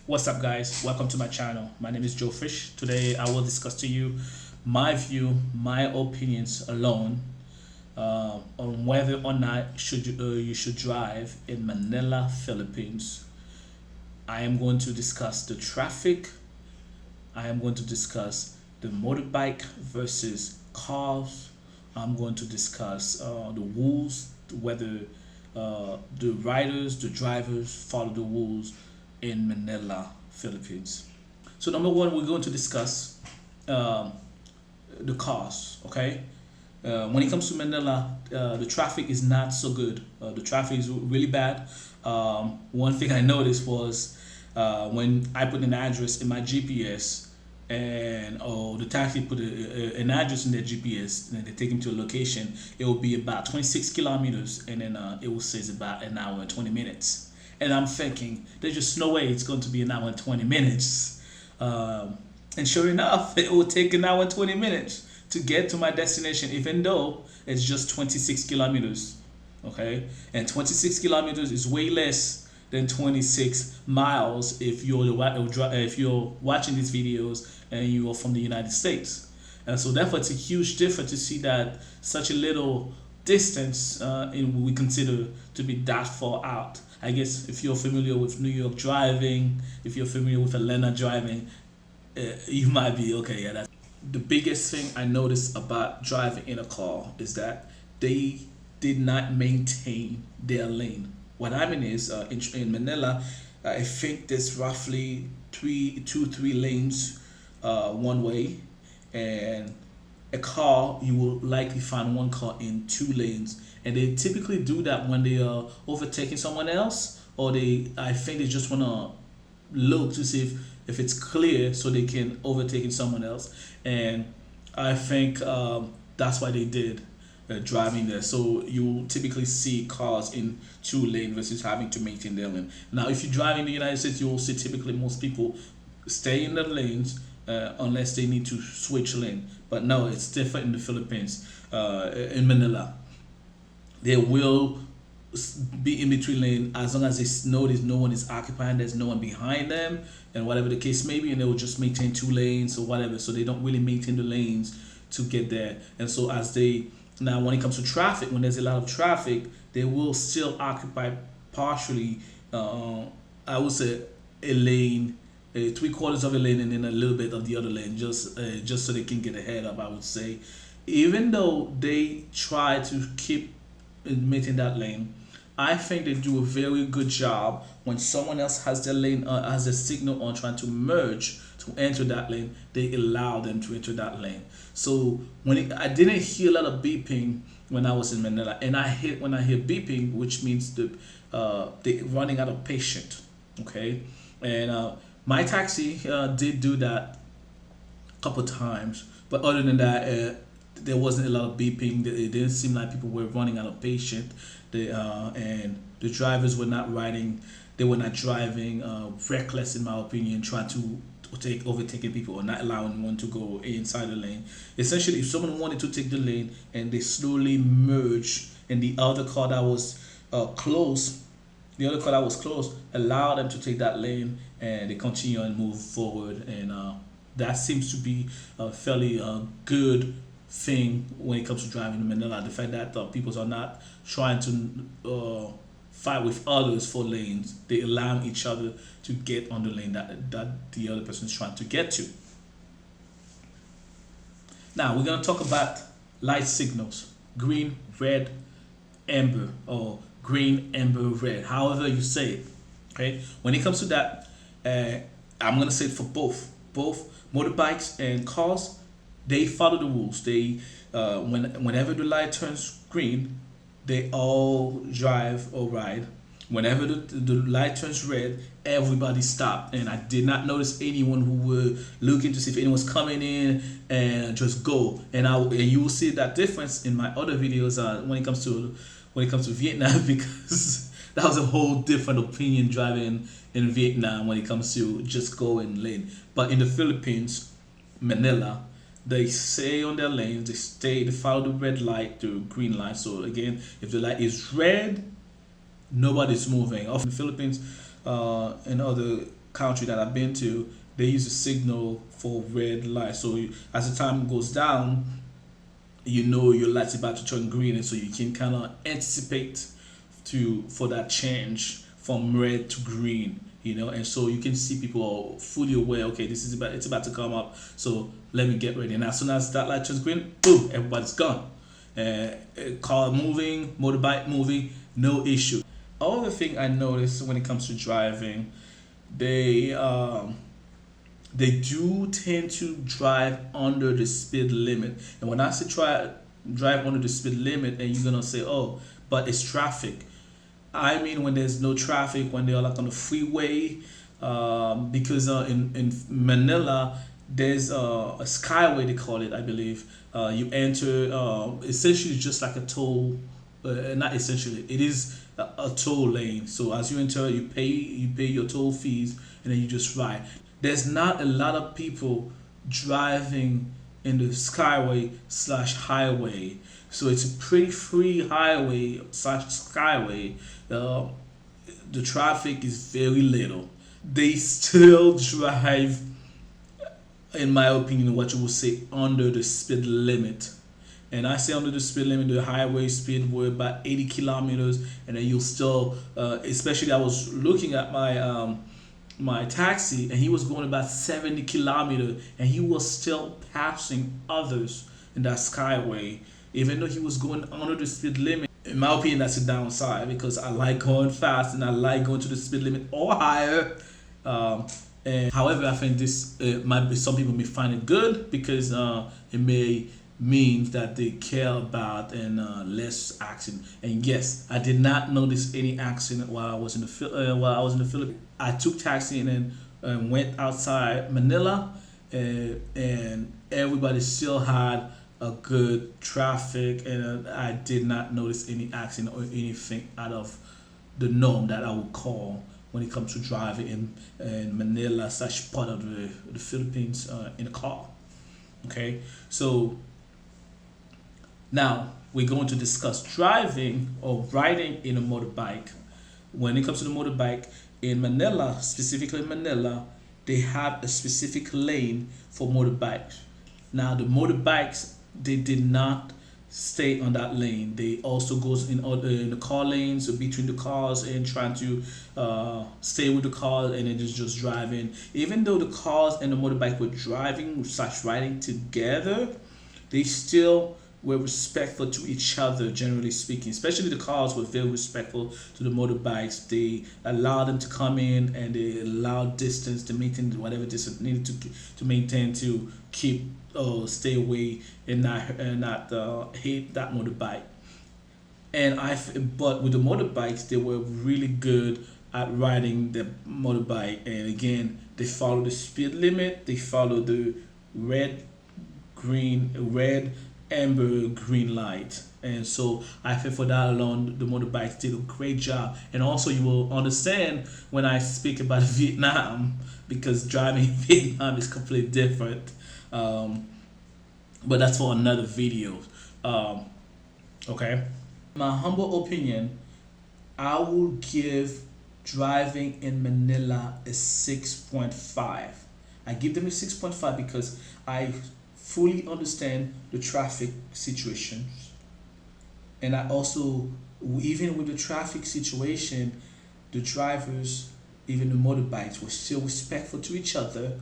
What's up, guys? Welcome to my channel. My name is Joe Fish. Today I will discuss to you my view, my opinions alone on whether or not you should drive in Manila, Philippines. I am going to discuss the traffic. I am going to discuss the motorbike versus cars. I'm going to discuss the rules, whether the riders, the drivers follow the rules in Manila, Philippines. So number one, we're going to discuss um, the cars. Okay, when it comes to Manila, the traffic is not so good. The traffic is really bad. One thing I noticed was when I put an address in my GPS, and the taxi put an address in their GPS, and then they take him to a location. It will be about 26 kilometers, and then it will say it's about an hour and 20 minutes. And I'm thinking, there's just no way it's going to be an hour and 20 minutes. And sure enough, it will take an hour and 20 minutes to get to my destination, even though it's just 26 kilometers. Okay? And 26 kilometers is way less than 26 miles if you're watching these videos and you are from the United States. And so therefore it's a huge difference to see that such a little distance we consider to be that far out. I guess if you're familiar with New York driving, if you're familiar with Atlanta driving, you might be okay. Yeah, that's the biggest thing I noticed about driving in a car is that they did not maintain their lane. What I mean is, in Manila, I think there's roughly three lanes, one way, and a car you will likely find one car in two lanes, and they typically do that when they are overtaking someone else, or I think they just wanna look to see if it's clear so they can overtake someone else. And I think that's why they did driving there. So you typically see cars in two lanes versus having to maintain their lane. Now, if you drive in the United States, you will see typically most people stay in the lanes unless they need to switch lane. But no, it's different in the Philippines. In Manila, they will be in between lane as long as they know there's no one is occupying, there's no one behind them, and whatever the case may be, and they will just maintain two lanes or whatever. So they don't really maintain the lanes to get there. And so as they now, when it comes to traffic, when there's a lot of traffic, they will still occupy partially. I would say a lane, three quarters of a lane, and then a little bit of the other lane, just so they can get ahead of. I would say, even though they try to keep maintain that lane, I think they do a very good job when someone else has their lane, has a signal on trying to merge to enter that lane. They allow them to enter that lane. So I didn't hear a lot of beeping when I was in Manila, and when I hear beeping, which means they running out of patience. Okay, and my taxi did do that a couple times, but other than that, there wasn't a lot of beeping. It didn't seem like people were running out of patience. And the drivers were not riding. They were not driving reckless, in my opinion, trying to overtaking people or not allowing one to go inside the lane. Essentially, if someone wanted to take the lane and they slowly merge, and the other car that was close, allow them to take that lane, and they continue and move forward. And that seems to be a fairly good thing when it comes to driving in Manila. The fact that people are not trying to fight with others for lanes, they allow each other to get on the lane that the other person is trying to get to. Now we're gonna talk about light signals: green, red, amber, or green, amber, red, however you say it. Okay, when it comes to that, I'm gonna say it for both motorbikes and cars. They follow the rules. Whenever the light turns green, they all drive or ride. Whenever the light turns red, everybody stop. And I did not notice anyone who were looking to see if anyone's coming in and just go. And you will see that difference in my other videos when it comes to Vietnam because that was a whole different opinion driving in Vietnam when it comes to just going lane. But in the Philippines, Manila, they stay on their lanes, they follow the red light, the green light. So again, if the light is red, nobody's moving. Off in the Philippines, in other country that I've been to, they use a signal for red light. So as the time goes down, you know your light's about to turn green, and so you can kind of anticipate to for that change from red to green. And so you can see people are fully aware. Okay, this is about it's about to come up, so let me get ready. And as soon as that light turns green, boom, everybody's gone. Car moving, motorbike moving, no issue. Other thing I noticed when it comes to driving, they they do tend to drive under the speed limit. And when I say drive under the speed limit, and you're gonna say, oh, but it's traffic. I mean, when there's no traffic, when they're like on the freeway, because in Manila there's a skyway, they call it, I believe. You enter, essentially just like a toll, not essentially, it is a toll lane. So as you enter, you pay your toll fees, and then you just ride. There's not a lot of people driving in the skyway slash highway, so it's a pretty free highway slash skyway. uh, the traffic is very little. They still drive, in my opinion, what you would say under the speed limit. And I say under the speed limit, the highway speed were about 80 kilometers, and then you'll still, especially I was looking at my taxi, and he was going about 70 kilometers, and he was still passing others in that skyway, even though he was going under the speed limit. In my opinion, that's a downside, because I like going fast and I like going to the speed limit or higher. And however, I think this might be, some people may find it good, because it may mean that they care about and less accident. And yes, I did not notice any accident while I was in the Philippines. I took taxi and then went outside Manila, and everybody still had a good traffic, and I did not notice any accident or anything out of the norm that I would call when it comes to driving in Manila such part of the Philippines in a car. Okay, so now we're going to discuss driving or riding in a motorbike. When it comes to the motorbike in Manila, specifically in Manila, they have a specific lane for motorbikes. Now the motorbikes, they did not stay on that lane. They also goes in the car lanes, so between the cars, and trying to stay with the cars, and then just driving. Even though the cars and the motorbike were driving slash riding together, they still were respectful to each other, generally speaking. Especially the cars were very respectful to the motorbikes. They allowed them to come in, and they allowed distance to maintain whatever distance needed to maintain to keep stay away and not hate that motorbike. But with the motorbikes, they were really good at riding the motorbike. And again, they follow the speed limit. They follow the red, red, amber, green light. And so I think for that alone, the motorbikes did a great job. And also, you will understand when I speak about Vietnam, because driving in Vietnam is completely different. Um, but that's for another video. Um, okay. My humble opinion, I will give driving in Manila a 6.5. I give them a 6.5 because I fully understand the traffic situations. And I also, even with the traffic situation, the drivers, even the motorbikes, were still respectful to each other,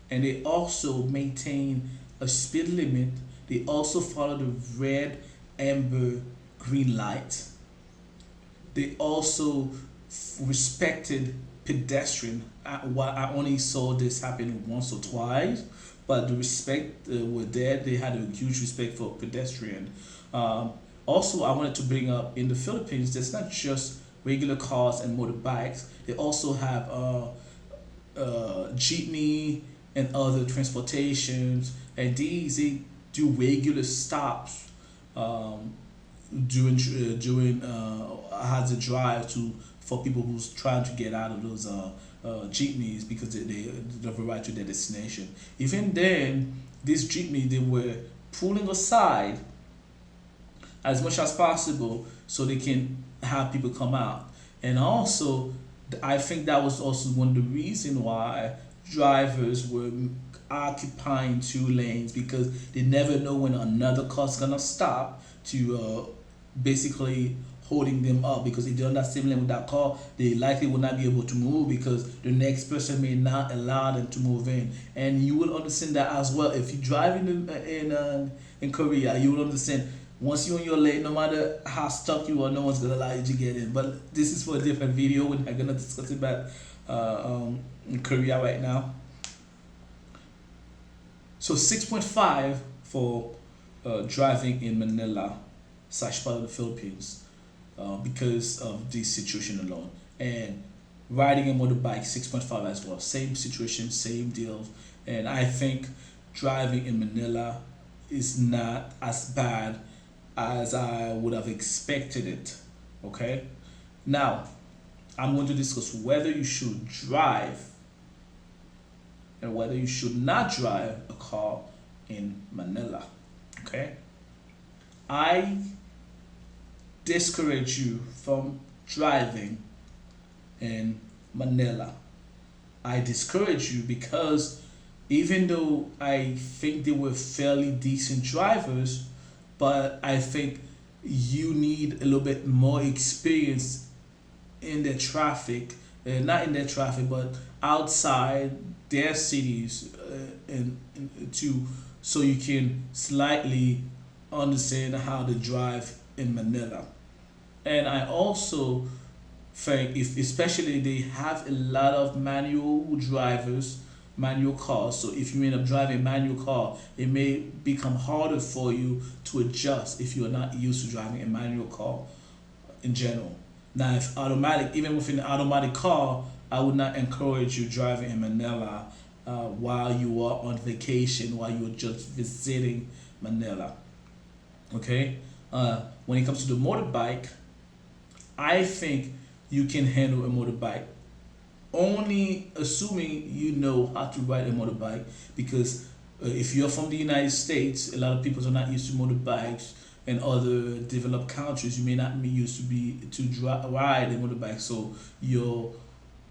and they also maintain a speed limit. They also follow the red, amber, green light. They also respected pedestrian. I only saw this happen once or twice, but the respect were there. They had a huge respect for pedestrian. Also, I wanted to bring up, in the Philippines, there's not just regular cars and motorbikes. They also have jeepney and other transportations, and these they do regular stops during hazard drive to for people who's trying to get out of those jeepneys, because they have arrived to their destination. Even then, this jeepney, they were pulling aside as much as possible so they can have people come out. And also, I think that was also one of the reason why drivers were occupying two lanes, because they never know when another car's gonna stop to basically holding them up, because if they're on that same lane with that car, they likely will not be able to move because the next person may not allow them to move in. And you will understand that as well if you drive in Korea. You will understand, once you're in your lane, no matter how stuck you are, no one's gonna allow you to get in. But this is for a different video. We're not gonna discuss it about in Korea right now. So 6.5 for driving in Manila slash part of the Philippines, because of this situation alone. And riding a motorbike, 6.5 as well. Same situation, same deal. And I think driving in Manila is not as bad as I would have expected it. Okay? Now, I'm going to discuss whether you should drive and whether you should not drive a car in Manila. Okay? I discourage you from driving in Manila. I discourage you because even though I think they were fairly decent drivers, but I think you need a little bit more experience in the traffic, not in their traffic, but outside their cities, and to so you can slightly understand how to drive in Manila. And I also think if especially they have a lot of manual drivers, manual cars. So if you end up driving a manual car, it may become harder for you to adjust if you're not used to driving a manual car in general. Now, if automatic, even within an automatic car, I would not encourage you driving in Manila while you are on vacation, while you're just visiting Manila. Okay? When it comes to the motorbike, I think you can handle a motorbike, only assuming you know how to ride a motorbike, because if you're from the United States, a lot of people are not used to motorbikes. In other developed countries, you may not be used to ride a motorbike, so your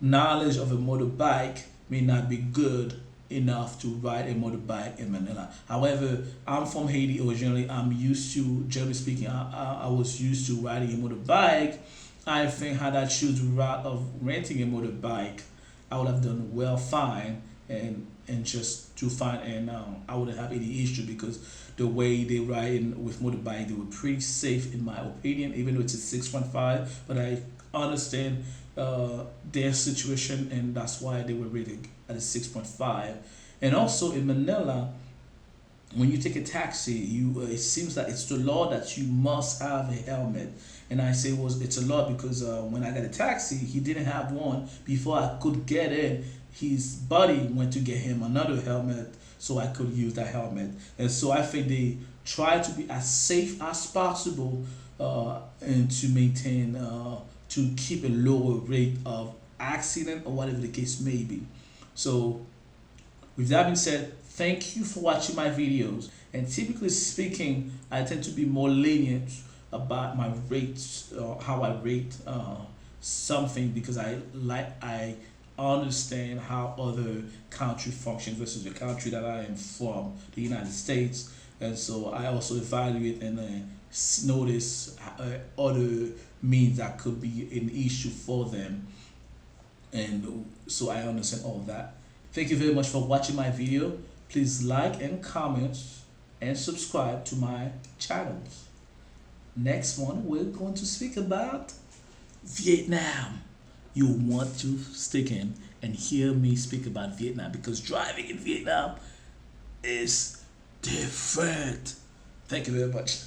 knowledge of a motorbike may not be good enough to ride a motorbike in Manila. However, I'm from Haiti originally. I'm used to, generally speaking, I was used to riding a motorbike. I think had I choose the route of renting a motorbike, I would have done well fine, and just to find, and I wouldn't have any issue, because the way they ride with motorbike, they were pretty safe in my opinion, even though it's a 6.5. But I understand their situation, and that's why they were rated at a 6.5. And also in Manila, when you take a taxi, you it seems like it's the law that you must have a helmet. And I say it's a law because when I got a taxi, he didn't have one. Before I could get in, his buddy went to get him another helmet so I could use that helmet. And so I think they try to be as safe as possible, and to maintain to keep a lower rate of accident or whatever the case may be. So with that being said, thank you for watching my videos. And typically speaking, I tend to be more lenient about my rates, how I rate something, because I understand how other country functions versus the country that I am from, the United States. And so I also evaluate and notice other means that could be an issue for them. And so I understand all that. Thank you very much for watching my video. Please like and comment and subscribe to my channels. Next one, we're going to speak about Vietnam. You want to stick in and hear me speak about Vietnam, because driving in Vietnam is different. Thank you very much.